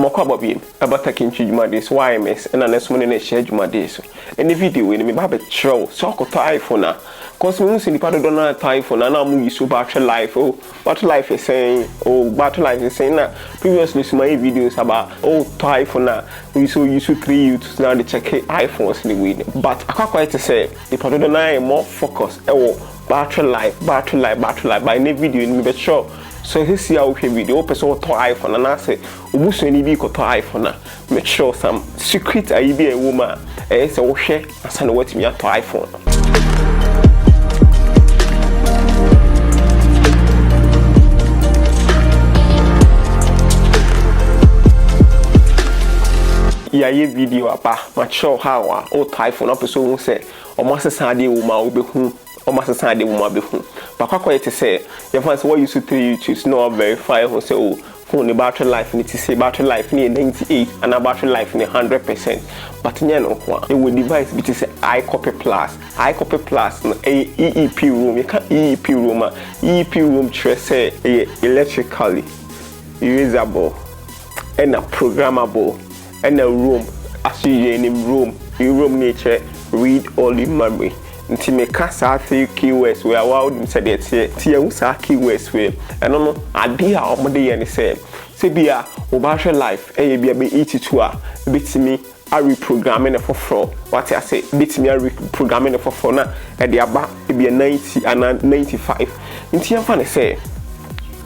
Moko Bobby, about taking Jumades, YMS, and an estimate and share Jumades. And the video in me Babet show, so called iPhone. Cause we see the part of Donald iPhone, and I'm used to battery life. Oh, battery life is saying, battery life is saying that previously, my videos about iPhone. We so used to 3 youths now they check iPhones in the way. But I can't quite say the part of Donald more focused. Battery life. By any video in me, sure. So this year we video person to iPhone and I say ubusu ni bi ko to iPhone na make sure some secret ayi bi a woman say wo hwe asa na watimi to iPhone. Ye video apa ma show how o to iPhone up so won say o ma sesa de woman obehu o ma sesa de woman obehu. But quite to say, your fans what you should 3 choose no verify who say phone the battery life need to say battery life near 98 and a battery life near 100%. But no it will device which is iCopy Plus no EEP room. You can EEP room say electrically erasable and a programmable and a room as you in room nature read only memory. Nti me kasa 3 keywords we allow them say that tie usa keywords we and no ade a omode ye ne say bia o battery life e bia be 82 a bitimi a reprogramming for what I say bitimi a reprogramming for na e de aba e bia 90 and 95 nti am fa ne say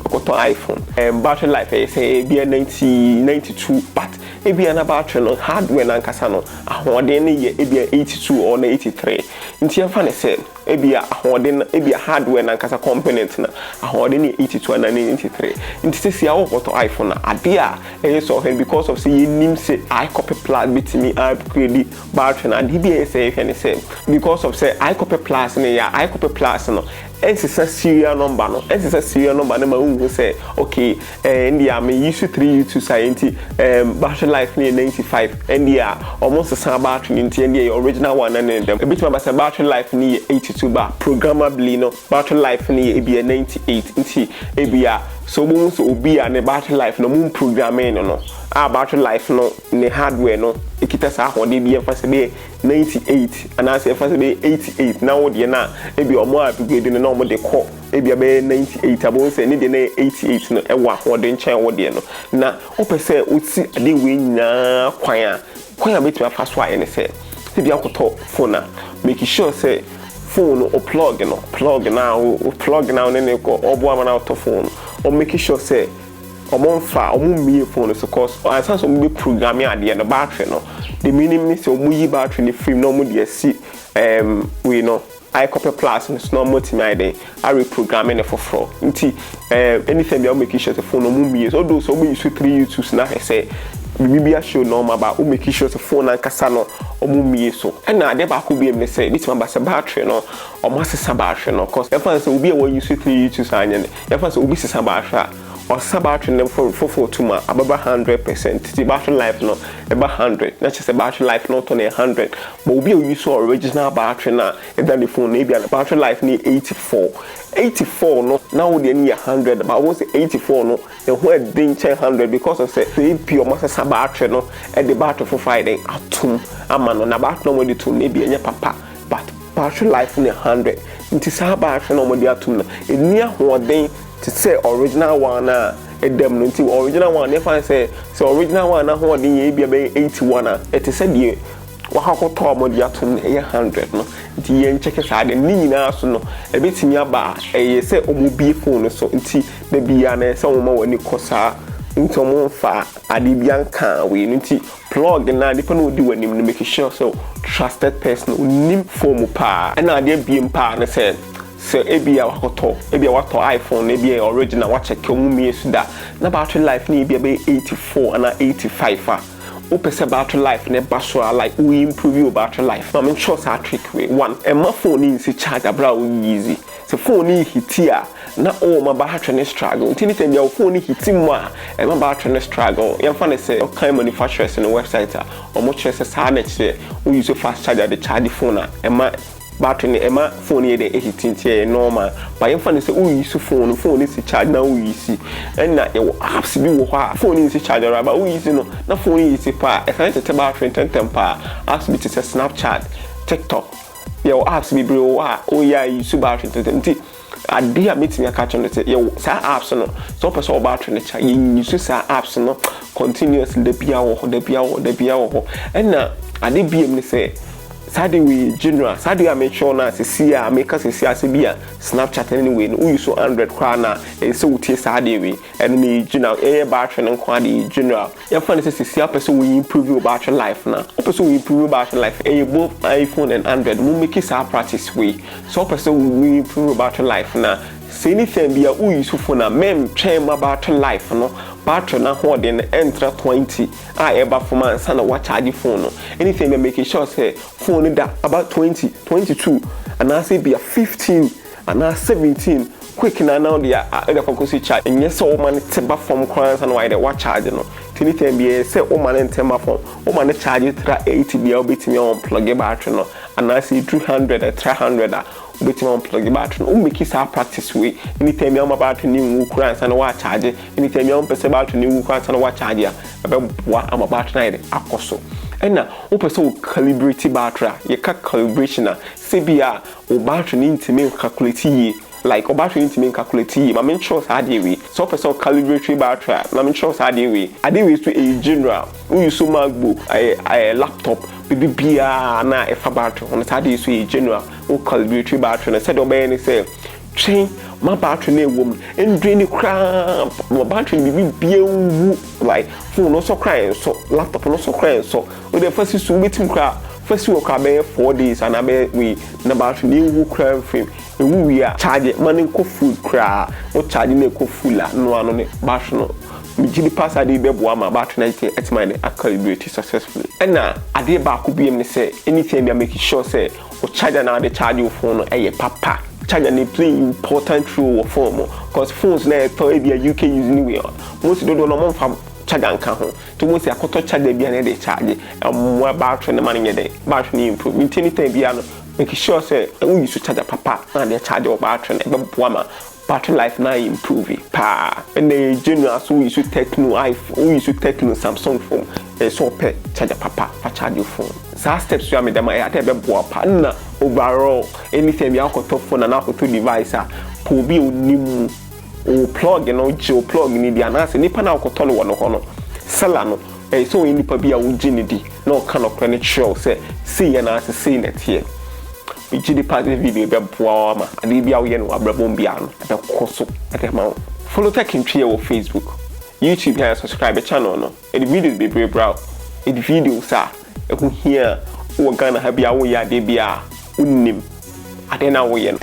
okoto iPhone battery life e say bia 92 but e bia na battery no hardware na nkasa no ahoden ne ye e bia 82 or 83 nti am fa ne say e bia ahoden e bia hardware na nkasa component na ahoden ne 82 and 93 nti sisi a okoto iPhone na ade a e so because of say you nim say iCopy Plus bitimi upgrade battery na ade bia say if any say because of say iCopy Plus ne ya iCopy Plus no it's a serial number no it's a serial number na ma say okay India me use 3 to science battery life near 95 India almost the same battery in the original one and them a bit my battery life near 82 bar programmably no battery life near be 98 inti ebia so we so obi a ne battery life no mun programming no battery life no ne hardware no ekita sa hode bi emfase be 98 and as emfase be 88 na wo de na ebi omo upgrade no na omo de call ebi be 98 abo se ne de na 88 no ewa hode nchen wo de no na opese oti ade we nyina kwan a betima fa so aye ne se ebi akoto phone na make sure say phone or plug now ne ko obo ama na to phone or make sure say me phone so cause as so me programming at the end battery no the minimum say omuyi battery ni frame no mu dey see we know iCopy Plus no no multimedia I reprogramming for fraud nti anything be make sure the phone no mu me so those so we use 3 YouTube na say bibia show normal ba o make sure the phone and kasa no omumie so and na de ba ko bi em say bit ma battery no o ma sesa battery no cause e fan say obi e wo use 3 YouTube anya ne e fan say obi sesa battery or battery no for tuma ababa 100% the battery life no eba 100 na just battery life not on 100 but obi e use original battery na e dan the phone e bia battery life ni 84 no now we dey 100 but was 84 no the whole thing 100 because of say pure massa battery no and the battery for Friday atum amano na battery no we dey to maybe enya papa but battery life ni 100 nti sa battery no we dey atum na eni ahoden to say original one them no nti original one if I say original one ahoden ye bia be 81 it is said the wa hakoto mo dia tum 100 no nti ye ncheke sa de ni nyina so no e betimi aba e say omobi phone so nti da bia na say omo wani kosa nti omo fa ade bia nka we nti plug na de pa no di wani no make sure so trusted person nim phone pa na ade bia pa na say so ebia wakoto ebia wato iPhone ebia original wa check omumie suda na battery life ni ebia be 84 and 85 opese battery life ne baso like we improve your battery life na me sure sa trick way one e ma phone ni si charge abra easy so phone ni hitia na o ma battery ne struggle ntini tem ya phone ni hitim a e ma battery ne struggle ya fa ne say o kind manufacturers in the website o mo chere say sa na chere we use fast charger the charge phone e ma battery ne ema phone ye de 18 normal but you find say who use phone is charge now who use and na your apps bi wo ho phone is charge but who use no na phone is pa e kan tete battery 10 pa apps bi tete Snapchat TikTok your apps bi bro oh yeah use battery 10 ade a meeting catch on the your apps no so person battery ne charge you use apps no continuously the bia wo and na ade biem ne say Sadi we general sadi I make sure na see a make us see as be a Snapchat anyway no use so 100 krana e so utie sadi we and me general battery and kwadi general your friend say see a person we improve your battery life na person we improve your battery life both iPhone and Android we make it our practice way so person we improve your battery life na say anything be a who use phone na mem train my battery life no battery na hold in enter 20 ever for man sana what charge phone no anything be making sure say phone that about 20 22 and I say be a 15 and I 17 quick now they are the conclusive charge and yes so man temper from crowns and why they watch charge no anything be say o man temper from o man charge 80 be bit me on plug your battery no and I see 200 300 bit me on plug your battery no make it our practice way anytime you am about to new crowns and watch charge anytime you am person about to new crowns and watch charge what am about to night akoso and na o person calibrate battery you can calibration say be a o battery need to make calculate like battery need to make calculate I mean sure say way so person calibrate battery I mean sure say way to a general who use so MacBook a laptop baby bia na e fa battery on say so a general who calibrate battery na said obey say train my battery na wom and drain crap my battery be bia wu like phone no so cry so laptop no so cry so we the first is to meeting crap first we ka 4 days and abe we na battery na wu crap frame e wu we a charge man ko full crap o charge na ko full a no ano ne battery no me gidi pass ade be boa ma battery na at my calibrate successfully and na ade ba ko biem ne say anything be make sure say o charger na the charge your phone no papa charger na play important role for phone because phones na be a UK using way most do no mo fa charger nka ho to mo say akoto charger bia na dey charge mo battery na man dey battery improve anything bia no make sure say we use charger papa na dey charge your battery na be boa ma battery life na improve pa and the general so we use Techno iPhone we use Techno Samsung phone so pay charger papa for charge your phone so steps you am dem I be boa pa na overall anything you akoto phone na akoto device po bi onimu o plug no geo plug ni dia na se nipa na akoto no wono ho no seller no so nipa bi a wo gini di no kind of credit show say see na se see net here we gidi part video be boa ma ade bia wo ye no abrabom bia no be koso ade ma follow tech in three on Facebook YouTube and subscribe the channel no and the videos be brave brow and the videos are e hu here wo Ghana ha bia wo ya de bia unnim ade na wo ye no